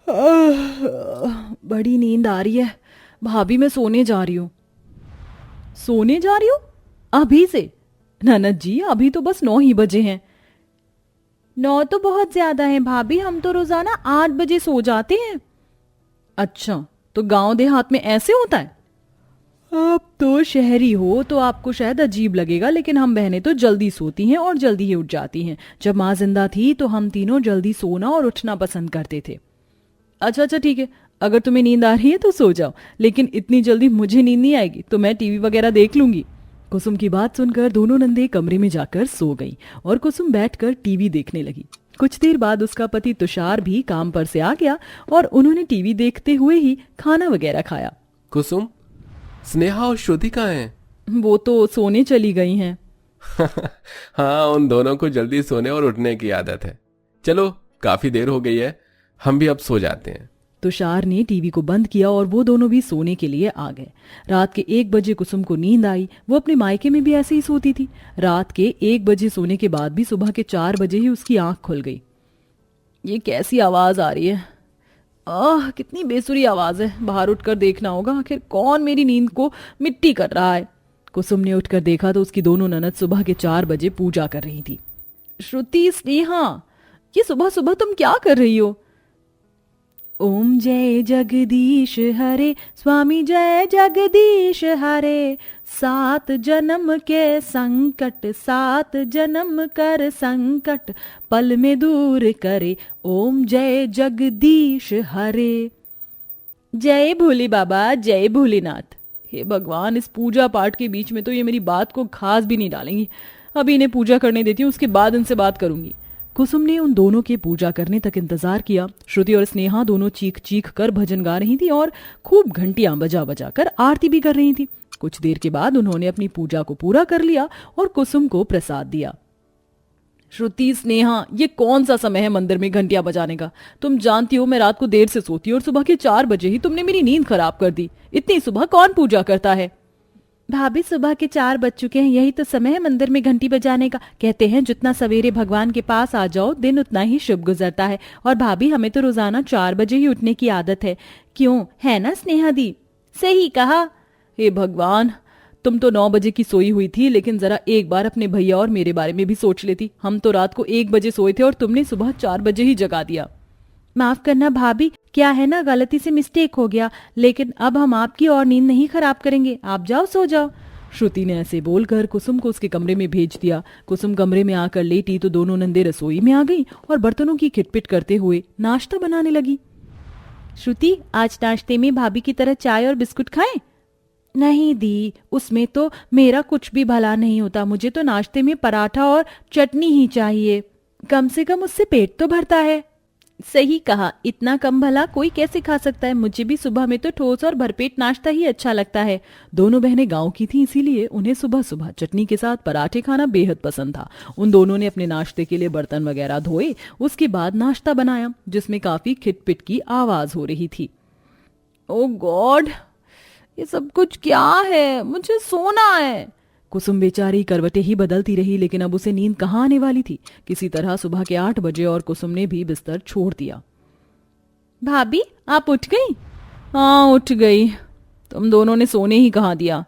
बड़ी नींद आ रही है भाभी, मैं सोने जा रही हूँ। सोने जा रही हो? अभी से? ननद जी अभी तो बस 9 ही बजे हैं। 9 तो बहुत ज्यादा है भाभी, हम तो रोजाना 8 बजे सो जाते हैं। अच्छा, तो गांव देहात में ऐसे होता है? आप तो शहरी हो तो आपको शायद अजीब लगेगा, लेकिन हम बहनें तो जल्दी सोती हैं और जल्दी ही उठ जाती हैं। जब माँ जिंदा थी तो हम तीनों जल्दी सोना और उठना पसंद करते थे। अच्छा अच्छा ठीक है, अगर तुम्हें नींद आ रही है तो सो जाओ, लेकिन इतनी जल्दी मुझे नींद नहीं आएगी, तो मैं टीवी वगैरह देख लूंगी। कुसुम की बात सुनकर दोनों नंदे कमरे में जाकर सो गई और कुसुम बैठकर टीवी देखने लगी। कुछ देर बाद उसका पति तुषार भी काम पर से आ गया और उन्होंने टीवी देखते हुए ही खाना वगैरह खाया। कुसुम, स्नेहा और श्रुति कहाँ हैं? वो तो सोने चली गई हैं। हाँ, उन दोनों को जल्दी सोने और उठने की आदत है। चलो, काफी देर हो गई है, हम भी अब सो जाते हैं। तुषार ने टीवी को बंद किया और वो दोनों भी सोने के लिए आ गए। रात के 1 बजे कुसुम को नींद आई। वो अपने मायके में भी ऐसे ही सोती थी। रात के 1 बजे सोने के बाद भी सुबह के 4 बजे ही उसकी आंख खुल गई। ये कैसी आवाज आ रही है? कितनी बेसुरी आवाज है। बाहर उठकर देखना होगा, आखिर कौन मेरी नींद को मिट्टी कर रहा है। कुसुम ने उठकर देखा तो उसकी दोनों ननद सुबह के 4 बजे पूजा कर रही थी। श्रुति, स्नेहा, ये सुबह सुबह तुम क्या कर रही हो? ओम जय जगदीश हरे, स्वामी जय जगदीश हरे। 7 जन्म के संकट, 7 जन्म कर संकट, पल में दूर करे, ओम जय जगदीश हरे। जय भोले बाबा, जय भोलेनाथ। हे भगवान, इस पूजा पाठ के बीच में तो ये मेरी बात को खास भी नहीं डालेंगी। अभी इन्हें पूजा करने देती हूँ, उसके बाद इनसे बात करूंगी। कुसुम ने उन दोनों के पूजा करने तक इंतजार किया। श्रुति और स्नेहा दोनों चीख चीख कर भजन गा रही थी और खूब घंटियां बजा बजा कर आरती भी कर रही थी। कुछ देर के बाद उन्होंने अपनी पूजा को पूरा कर लिया और कुसुम को प्रसाद दिया। श्रुति, स्नेहा, ये कौन सा समय है मंदिर में घंटियां बजाने का? तुम जानती हो मैं रात को देर से सोती हूँ और सुबह के 4 बजे ही तुमने मेरी नींद खराब कर दी। इतनी सुबह कौन पूजा करता है? भाभी, सुबह के 4 बज चुके हैं, यही तो समय है मंदिर में घंटी बजाने का। कहते हैं जितना सवेरे भगवान के पास आ जाओ दिन उतना ही शुभ गुजरता है। और भाभी, हमें तो रोजाना 4 बजे ही उठने की आदत है। क्यों, है ना स्नेहा दी? सही कहा। हे भगवान, तुम तो 9 बजे की सोई हुई थी, लेकिन जरा एक बार अपने भैया और मेरे बारे में भी सोच लेती। हम तो रात को 1 बजे सोए थे और तुमने सुबह 4 बजे ही जगा दिया। माफ करना भाभी, क्या है ना, गलती से मिस्टेक हो गया, लेकिन अब हम आपकी और नींद नहीं खराब करेंगे। आप जाओ, सो जाओ। श्रुति ने ऐसे बोलकर कुसुम को उसके कमरे में भेज दिया। कुसुम कमरे में आकर लेटी तो दोनों नंदे रसोई में आ गई और बर्तनों की खिटपिट करते हुए नाश्ता बनाने लगी। श्रुति, आज नाश्ते में भाभी की तरह चाय और बिस्कुट खाएं? नहीं दी, उसमें तो मेरा कुछ भी भला नहीं होता। मुझे तो नाश्ते में पराठा और चटनी ही चाहिए। कम से कम उससे पेट तो भरता है। सही कहा, इतना कम भला कोई कैसे खा सकता है। मुझे भी सुबह में तो ठोस और भरपेट नाश्ता ही अच्छा लगता है। दोनों बहनें गांव की थीं, इसीलिए उन्हें सुबह सुबह चटनी के साथ पराठे खाना बेहद पसंद था। उन दोनों ने अपने नाश्ते के लिए बर्तन वगैरह धोए, उसके बाद नाश्ता बनाया जिसमें काफी खिटपिट की आवाज हो रही थी। ओ गॉड, ये सब कुछ क्या है? मुझे सोना है। कुसुम बेचारी करवटें ही बदलती रही, लेकिन अब उसे नींद कहाँ आने वाली थी। किसी तरह सुबह के 8 बजे और कुसुम ने भी बिस्तर छोड़ दिया। भाभी, आप उठ गई? हाँ, उठ गई। तुम दोनों ने सोने ही कहाँ दिया?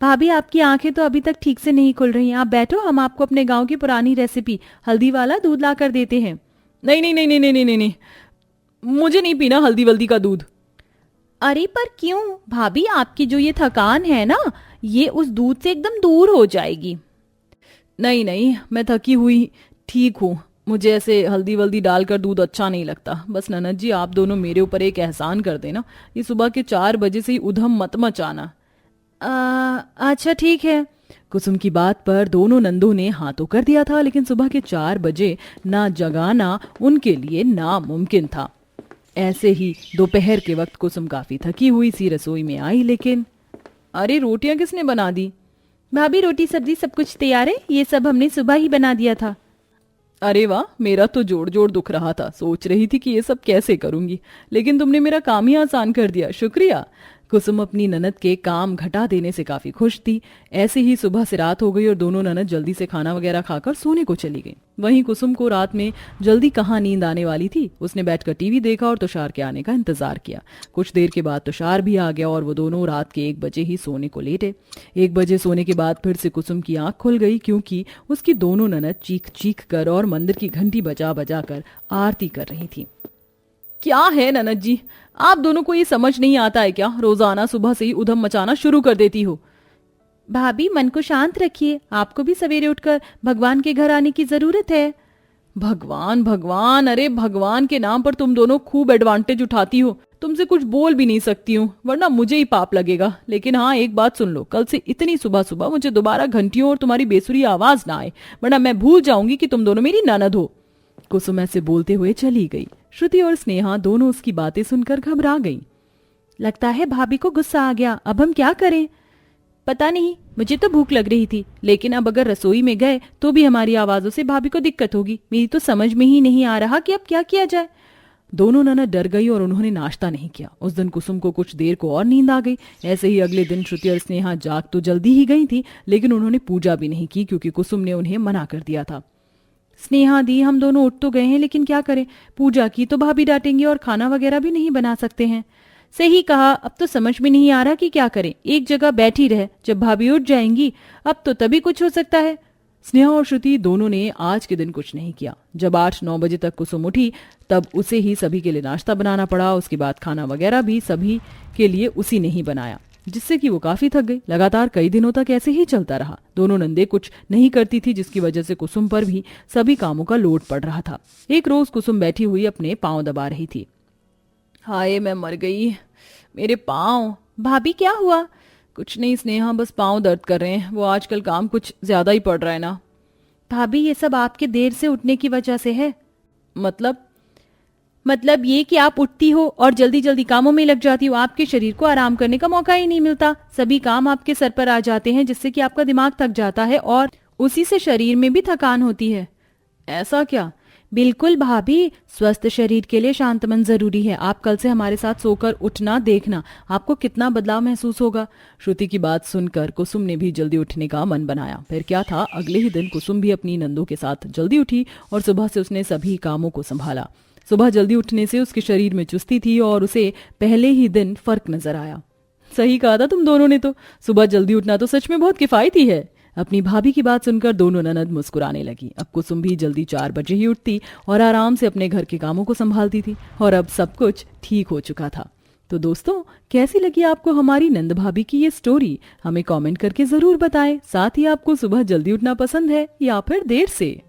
भाभी, आपकी आंखें तो अभी तक ठीक से नहीं खुल रही। आप बैठो, हम आपको अपने गांव की पुरानी रेसिपी हल्दी वाला दूध ला कर देते हैं। नहीं नहीं नहीं नहीं नहीं नहीं नहीं, मुझे नहीं पीना हल्दी वल्दी का दूध। अरे पर क्यों भाभी, आपकी जो ये थकान है ना, ये उस दूध से एकदम दूर हो जाएगी। नहीं नहीं, मैं थकी हुई ठीक हूँ। मुझे ऐसे हल्दी वल्दी डालकर दूध अच्छा नहीं लगता। बस ननद जी, आप दोनों मेरे ऊपर एक एहसान कर देना, ये सुबह के 4 बजे से ही उधम मत मचाना। अच्छा ठीक है। कुसुम की बात पर दोनों नंदों ने हाँ तो कर दिया था, लेकिन सुबह के 4 बजे ना जगाना उनके लिए नामुमकिन था। ऐसे ही दोपहर के वक्त कुसुम काफी थकी हुई सी रसोई में आई, लेकिन अरे, रोटियां किसने बना दी? भाभी, रोटी सब्जी सब कुछ तैयार है, ये सब हमने सुबह ही बना दिया था। अरे वाह, मेरा तो जोड़ जोड़ दुख रहा था। सोच रही थी कि ये सब कैसे करूंगी, लेकिन तुमने मेरा काम ही आसान कर दिया, शुक्रिया। कुसुम अपनी ननद के काम घटा देने से काफी खुश थी। ऐसे ही सुबह से रात हो गई और दोनों ननद जल्दी से खाना वगैरह खाकर सोने को चली गई। वहीं कुसुम को रात में जल्दी कहाँ नींद आने वाली थी। उसने बैठकर टीवी देखा और तुषार के आने का इंतजार किया। कुछ देर के बाद तुषार भी आ गया और वो दोनों रात के 1 बजे ही सोने को लेटे। 1 बजे सोने के बाद फिर से कुसुम की आंख खुल गई, क्योंकि उसकी दोनों ननद चीख चीख कर और मंदिर की घंटी बजा बजा कर आरती कर रही थी। क्या है ननद जी, आप दोनों को ये समझ नहीं आता है क्या? रोजाना सुबह से ही उधम मचाना शुरू कर देती हो। भाभी मन को शांत रखिए, आपको भी सवेरे उठकर भगवान के घर आने की जरूरत है। भगवान भगवान, अरे भगवान के नाम पर तुम दोनों खूब एडवांटेज उठाती हो। तुमसे कुछ बोल भी नहीं सकती हूँ, वरना मुझे ही पाप लगेगा। लेकिन हाँ, एक बात सुन लो, कल से इतनी सुबह सुबह मुझे दोबारा घंटियों और तुम्हारी बेसुरी आवाज ना आए, वरना मैं भूल जाऊंगी कि तुम दोनों मेरी ननद हो। कुसुम ऐसे बोलते हुए चली गई। श्रुति और स्नेहा दोनों उसकी बातें सुनकर घबरा गईं। लगता है भाभी को गुस्सा आ गया, अब हम क्या करें? पता नहीं, मुझे तो भूख लग रही थी, लेकिन अब अगर रसोई में गए तो भी हमारी आवाजों से भाभी को दिक्कत होगी। मेरी तो समझ में ही नहीं आ रहा कि अब क्या किया जाए। दोनों ननद डर गई और उन्होंने नाश्ता नहीं किया। उस दिन कुसुम को कुछ देर को और नींद आ गई। ऐसे ही अगले दिन श्रुति और स्नेहा जाग तो जल्दी ही गई थी, लेकिन उन्होंने पूजा भी नहीं की, क्योंकि कुसुम ने उन्हें मना कर दिया था। स्नेहा दी, हम दोनों उठ तो गए हैं, लेकिन क्या करें? पूजा की तो भाभी डांटेंगी और खाना वगैरह भी नहीं बना सकते हैं। सही कहा, अब तो समझ में नहीं आ रहा कि क्या करें। एक जगह बैठी रहे, जब भाभी उठ जाएंगी अब तो तभी कुछ हो सकता है। स्नेहा और श्रुति दोनों ने आज के दिन कुछ नहीं किया। जब 8-9 बजे तक कुसुम उठी तब उसे ही सभी के लिए नाश्ता बनाना पड़ा। उसके बाद खाना वगैरह भी सभी के लिए उसी ने ही बनाया, जिससे कि वो काफी थक गई। लगातार कई दिनों तक ऐसे ही चलता रहा। दोनों नंदे कुछ नहीं करती थी, जिसकी वजह से कुसुम पर भी सभी कामों का लोड पड़ रहा था। एक रोज कुसुम बैठी हुई अपने पांव दबा रही थी। हाय, मैं मर गई, मेरे पांव। भाभी क्या हुआ? कुछ नहीं स्नेहा, बस पांव दर्द कर रहे हैं। वो आजकल काम कुछ ज्यादा ही पड़ रहा है ना। भाभी, ये सब आपके देर से उठने की वजह से है। मतलब ये कि आप उठती हो और जल्दी जल्दी कामों में लग जाती हो। आपके शरीर को आराम करने का मौका ही नहीं मिलता। सभी काम आपके सर पर आ जाते हैं, जिससे कि आपका दिमाग थक जाता है और उसी से शरीर में भी थकान होती है। ऐसा क्या? बिल्कुल भाभी, स्वस्थ शरीर के लिए शांत मन जरूरी है। आप कल से हमारे साथ सोकर उठना, देखना आपको कितना बदलाव महसूस होगा। श्रुति की बात सुनकर कुसुम ने भी जल्दी उठने का मन बनाया। फिर क्या था, अगले ही दिन कुसुम भी अपनी नंदों के साथ जल्दी उठी और सुबह से उसने सभी कामों को संभाला। सुबह जल्दी उठने से उसके शरीर में चुस्ती थी और उसे पहले ही दिन फर्क नजर आया। सही कहा था तुम दोनों ने तो, सुबह जल्दी उठना तो सच में बहुत किफायती है। अपनी भाभी की बात सुनकर दोनों ननद मुस्कुराने लगी। अब कुसुम भी जल्दी 4 बजे ही उठती और आराम से अपने घर के कामों को संभालती थी और अब सब कुछ ठीक हो चुका था। तो दोस्तों, कैसी लगी आपको हमारी नंद भाभी की ये स्टोरी? हमें कमेंट करके जरूर बताएं। साथ ही आपको सुबह जल्दी उठना पसंद है या फिर देर से?